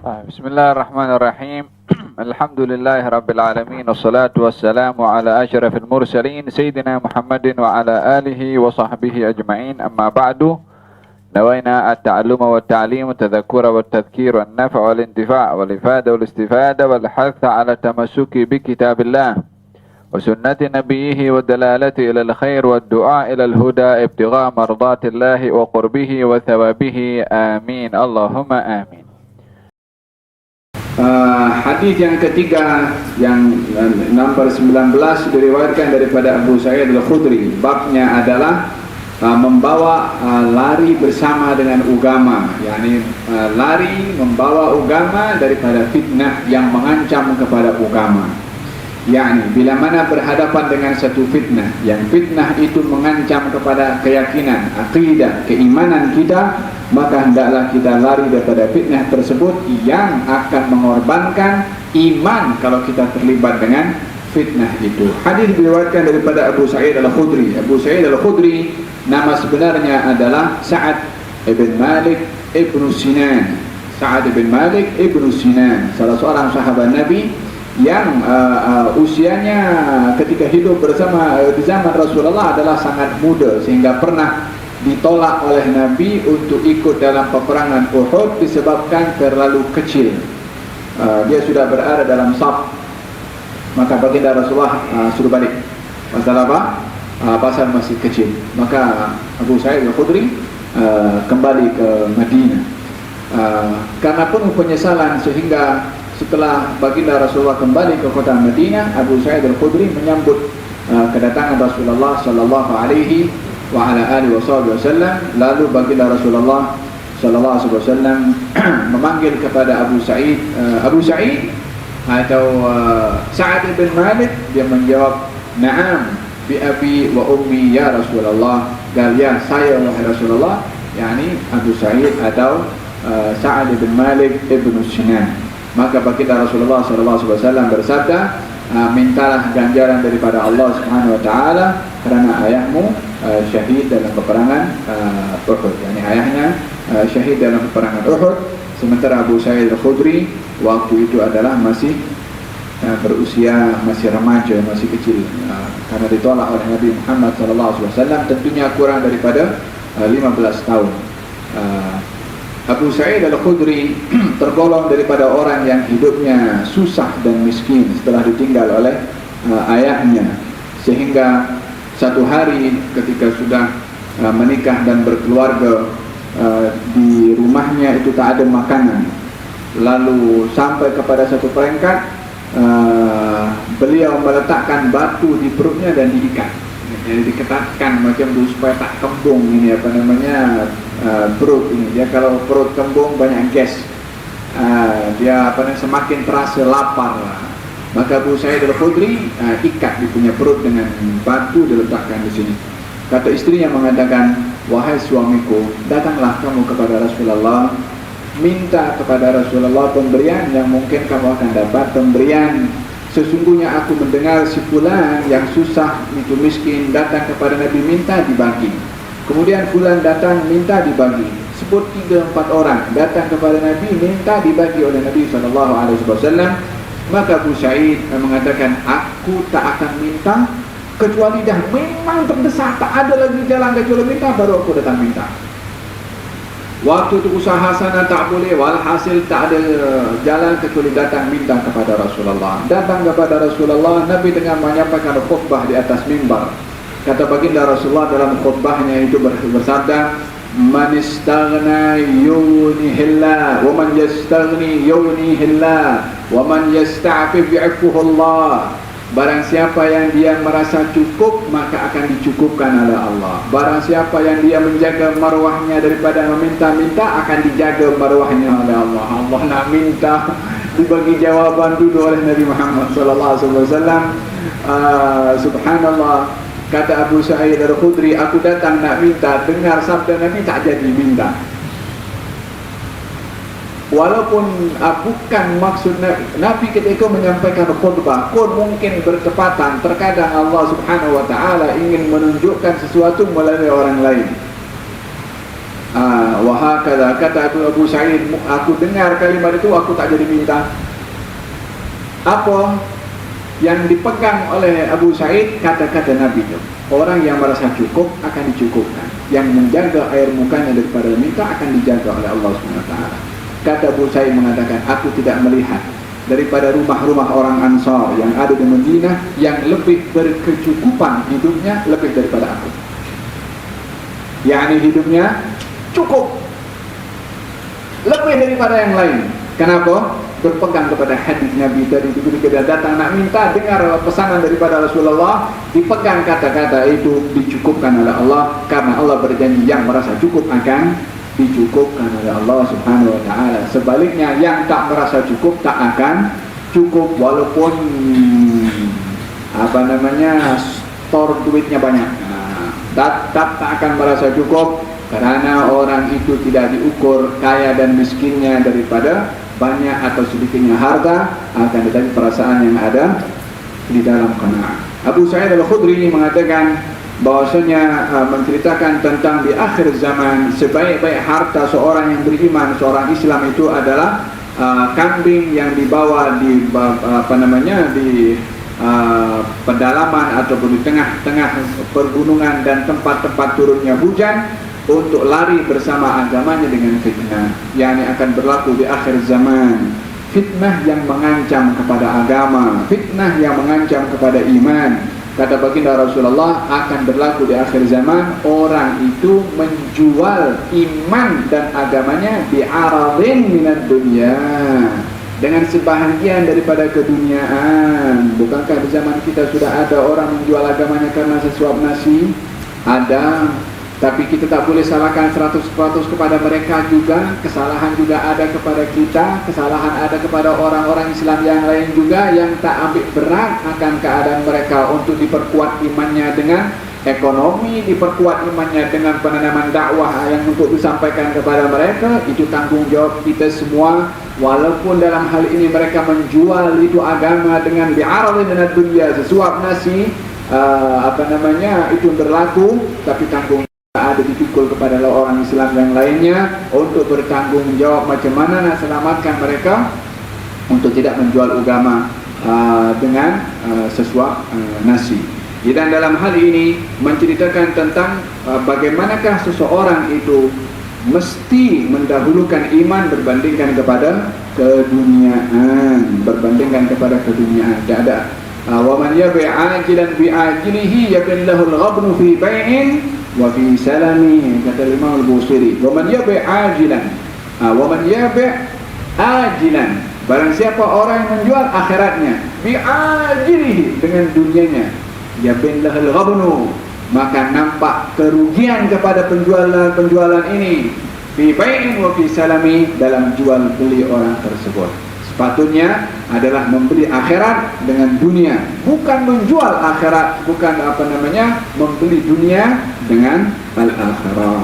بسم الله الرحمن الرحيم. الحمد لله رب العالمين، والصلاة والسلام على أشرف المرسلين سيدنا محمد وعلى آله وصحبه أجمعين. أما بعد، نوينا التعلم والتعليم والتذكر والتذكير والنفع والانتفاع والإفادة والاستفادة والحث على التمسك بكتاب الله وسنة نبيه والدلالة إلى الخير والدعاء إلى الهدى ابتغاء مرضات الله وقربه وثوابه. آمين اللهم آمين. Hadis yang ketiga yang nomor 19 diriwayatkan daripada Abu Sa'id Al-Khudri. Babnya adalah membawa lari bersama dengan agama, yakni lari membawa agama daripada fitnah yang mengancam kepada agama. Yakni bila mana berhadapan dengan satu fitnah, yang fitnah itu mengancam kepada keyakinan, akidah, keimanan kita, maka hendaklah kita lari daripada fitnah tersebut yang akan mengorbankan iman kalau kita terlibat dengan fitnah itu. Hadis diriwayatkan daripada Abu Sa'id Al-Khudri. Abu Sa'id Al-Khudri nama sebenarnya adalah Sa'ad ibn Malik ibn Sinan. Sa'ad ibn Malik ibn Sinan, salah seorang sahabat Nabi yang usianya ketika hidup bersama di zaman Rasulullah adalah sangat muda, sehingga pernah ditolak oleh Nabi untuk ikut dalam peperangan Uhud disebabkan terlalu kecil. Dia sudah berada dalam saf, maka baginda Rasulullah suruh balik. Pasal apa? Pasal masih kecil. Maka Abu Sa'id Al-Khudri kembali ke Madinah. Karena penuh penyesalan, sehingga setelah baginda Rasulullah kembali ke kota Madinah, Abu Sa'id Al-Khudri menyambut kedatangan Rasulullah sallallahu alaihi wa ala alihi wasallam. Lalu baginda Rasulullah sallallahu alaihi wasallam memanggil kepada Abu Sa'id atau Sa'ad bin Malik. Dia menjawab, "Na'am bi abi wa ummi ya Rasulullah." Dan ya, saya wahai Rasulullah, yakni Abu Sa'id atau Sa'ad bin Malik ibn Sinan. Maka baginda Rasulullah sallallahu alaihi wasallam bersabda, "Mintalah ganjaran daripada Allah Subhanahu wa taala kerana ayahmu syahid dalam peperangan Uhud." Yani ayahnya syahid dalam peperangan Uhud, sementara Abu Sa'id Al-Khudri waktu itu adalah masih berusia, masih remaja, masih kecil, karena ditolak oleh Nabi Muhammad sallallahu alaihi wasallam, tentunya kurang daripada 15 tahun. Abu Sa'id Al-Khudri tergolong daripada orang yang hidupnya susah dan miskin setelah ditinggal oleh ayahnya, sehingga satu hari ketika sudah menikah dan berkeluarga, di rumahnya itu tak ada makanan. Lalu sampai kepada satu peringkat beliau meletakkan batu di perutnya dan diikat. Jadi diketatkan macam tu supaya tak kembung ini perut ini. Dia kalau perut kembung banyak gas, dia semakin terasa lapar. Maka Abu Sa'id Al-Khudri ikat dia punya perut dengan batu, diletakkan di sini. Kata istrinya mengatakan, "Wahai suamiku, datanglah kamu kepada Rasulullah, minta kepada Rasulullah pemberian yang mungkin kamu akan dapat pemberian. Sesungguhnya aku mendengar si fulan yang susah itu miskin datang kepada Nabi minta dibagi. Kemudian fulan datang minta dibagi. Sebut 3-4 orang datang kepada Nabi minta dibagi oleh Nabi SAW. Maka Abu Sa'id mengatakan, aku tak akan minta kecuali dah memang terdesak, tak ada lagi jalan kecuali minta, baru aku datang minta. Waktu itu usaha sana tak boleh, walhasil tak ada jalan kecuali datang minta kepada Rasulullah. Datang kepada Rasulullah, Nabi tengah menyampaikan khutbah di atas mimbar. Kata baginda Rasulullah dalam khutbahnya itu bersabda, "Man istaghna yughnihillah, wa man yastaghni yughnihillah, wa man yasta'fif bi'afwihi Allah." Barang siapa yang dia merasa cukup, maka akan dicukupkan oleh Allah. Barang siapa yang dia menjaga maruahnya daripada meminta-minta, akan dijaga maruahnya oleh Allah. Allah nak minta, dibagi jawaban dulu oleh Nabi Muhammad SAW. Subhanallah. Kata Abu Sa'id Al-Khudri, aku datang nak minta, dengar sabda Nabi tak jadi minta. Walaupun bukan maksud Nabi ketika menyampaikan khutbah pun mungkin bertepatan. Terkadang Allah Subhanahu wa taala ingin menunjukkan sesuatu melalui orang lain. hakadha, kata Abu Sa'id, aku dengar kalimat itu aku tak jadi minta. Apa yang dipegang oleh Abu Sa'id? Kata-kata Nabi itu, orang yang merasa cukup akan dicukupkan, yang menjaga air mukanya daripada minta akan dijaga oleh Allah SWT. Kata Abu Sa'id mengatakan, aku tidak melihat daripada rumah-rumah orang Ansar yang ada di Madinah yang lebih berkecukupan hidupnya lebih daripada aku. yakni hidupnya cukup lebih daripada yang lain. Kenapa? Berpegang kepada hadis Nabi tadi, ketika datang nak minta, dengar pesanan daripada Rasulullah, dipegang kata-kata itu, dicukupkan oleh Allah, karena Allah berjanji yang merasa cukup akan dicukupkan oleh Allah Subhanahu wa taala. Sebaliknya yang tak merasa cukup tak akan cukup, walaupun store duitnya banyak, tetap tak akan merasa cukup, karena orang itu tidak diukur kaya dan miskinnya daripada banyak atau sedikitnya harta, akan tetapi perasaan yang ada di dalam qanaah. Abu Sa'id Al-Khudri mengatakan bahwasanya menceritakan tentang di akhir zaman sebaik-baik harta seorang yang beriman, seorang Islam itu adalah kambing yang dibawa di di pedalaman ataupun di tengah-tengah pergunungan dan tempat-tempat turunnya hujan, untuk lari bersama agamanya dengan fitnah, yang akan berlaku di akhir zaman. Fitnah yang mengancam kepada agama, fitnah yang mengancam kepada iman. Kata baginda Rasulullah, akan berlaku di akhir zaman, orang itu menjual iman dan agamanya bi'aradin minad dunya, dengan sebahagian daripada keduniaan. Bukankah di zaman kita sudah ada orang menjual agamanya karena sesuap nasi? Ada. Tapi kita tak boleh salahkan 100% kepada mereka juga. Kesalahan juga ada kepada kita, kesalahan ada kepada orang-orang Islam yang lain juga, yang tak ambil berat akan keadaan mereka untuk diperkuat imannya dengan ekonomi, diperkuat imannya dengan penanaman dakwah yang untuk disampaikan kepada mereka. Itu tanggung jawab kita semua. Walaupun dalam hal ini mereka menjual itu agama dengan bi'aradin minad dunya, sesuap nasi, itu berlaku, tapi tanggung ada dipikul kepada orang Islam yang lainnya untuk bertanggung jawab macam mana nak selamatkan mereka untuk tidak menjual agama dengan sesuap nasi. Dan dalam hal ini menceritakan tentang bagaimanakah seseorang itu mesti mendahulukan iman berbandingkan kepada keduniaan, Tidak ada wa man yabi' ajilan bi ajilihi yabillahu al-ghabnu fi bai'in wa fi salami, kata Imam Al-Busiri. Wa man yabi' ajilan, barang siapa orang yang menjual akhiratnya bi ajilihi, dengan dunianya, yabillahu al-ghabnu, maka nampak kerugian kepada penjualan ini, fi bai'in wa fi salami, dalam jual beli orang tersebut. Sepatutnya adalah membeli akhirat dengan dunia, bukan menjual akhirat, bukan membeli dunia dengan al-akhirah.